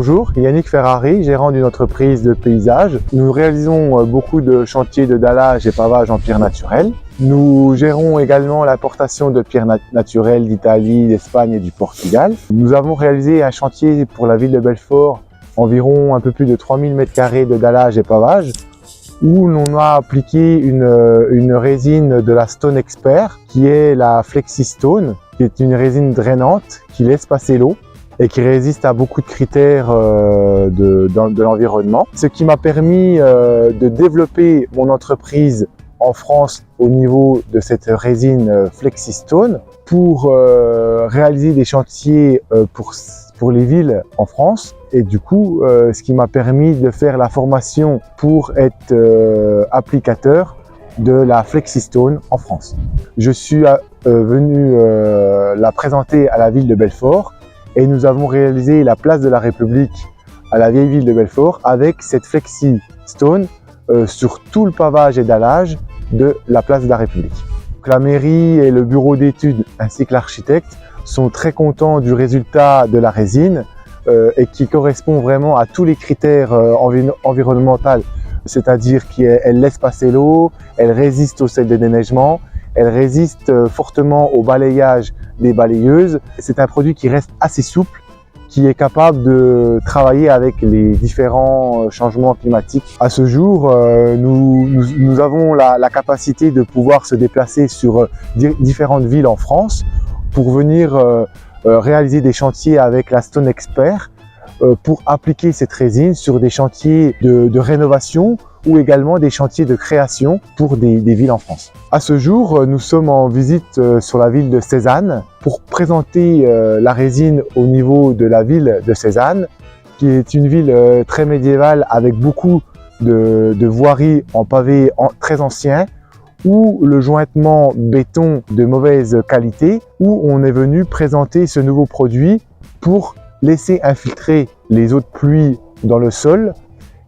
Bonjour, Yannick Ferrari, gérant d'une entreprise de paysage. Nous réalisons beaucoup de chantiers de dallage et pavage en pierre naturelle. Nous gérons également l'importation de pierres naturelles d'Italie, d'Espagne et du Portugal. Nous avons réalisé un chantier pour la ville de Belfort, environ un peu plus de 3000 m² de dallage et pavage, où l'on a appliqué une résine de la Stone Expert, qui est la Flexistone, qui est une résine drainante qui laisse passer l'eau et qui résiste à beaucoup de critères de l'environnement. Ce qui m'a permis de développer mon entreprise en France au niveau de cette résine Flexistone pour réaliser des chantiers pour les villes en France. Et du coup, ce qui m'a permis de faire la formation pour être applicateur de la Flexistone en France. Je suis venu la présenter à la ville de Belfort et nous avons réalisé la place de la République à la vieille ville de Belfort avec cette Flexistone sur tout le pavage et dallage de la place de la République. Donc, la mairie et le bureau d'études ainsi que l'architecte sont très contents du résultat de la résine et qui correspond vraiment à tous les critères environnementaux, c'est-à-dire qu'elle laisse passer l'eau, elle résiste au sel de déneigement, elle résiste fortement au balayage des balayeuses. C'est un produit qui reste assez souple, qui est capable de travailler avec les différents changements climatiques. À ce jour, nous avons la capacité de pouvoir se déplacer sur différentes villes en France pour venir réaliser des chantiers avec la Stone Expert pour appliquer cette résine sur des chantiers de rénovation ou également des chantiers de création pour des villes en France. À ce jour, nous sommes en visite sur la ville de Cézanne pour présenter la résine au niveau de la ville de Cézanne, qui est une ville très médiévale avec beaucoup de voiries en pavé très anciens, où le jointement béton de mauvaise qualité, où on est venu présenter ce nouveau produit pour laisser infiltrer les eaux de pluie dans le sol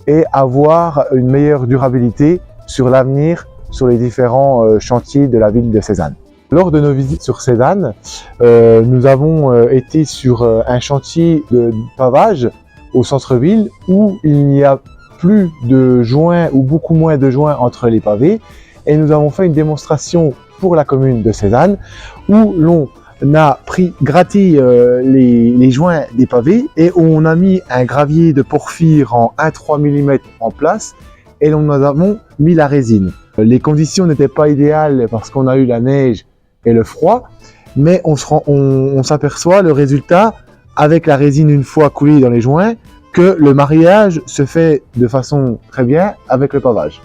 et avoir une meilleure durabilité sur l'avenir sur les différents chantiers de la ville de Cézanne. Lors de nos visites sur Cézanne, nous avons été sur un chantier de pavage au centre-ville où il n'y a plus de joints ou beaucoup moins de joints entre les pavés, et nous avons fait une démonstration pour la commune de Cézanne où l'on a gratté les joints des pavés et on a mis un gravier de porphyre en 1,3 mm en place et nous avons mis la résine. Les conditions n'étaient pas idéales parce qu'on a eu la neige et le froid, mais on s'aperçoit le résultat avec la résine une fois coulée dans les joints que le mariage se fait de façon très bien avec le pavage.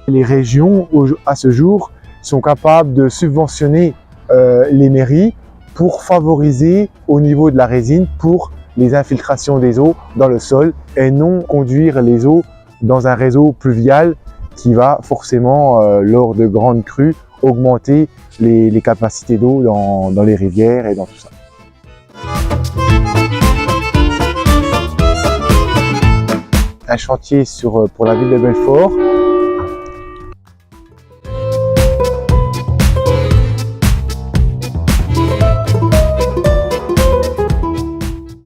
Les régions, à ce jour, sont capables de subventionner les mairies pour favoriser au niveau de la résine pour les infiltrations des eaux dans le sol et non conduire les eaux dans un réseau pluvial qui va forcément, lors de grandes crues, augmenter les capacités d'eau dans les rivières et dans tout ça. Un chantier pour la ville de Belfort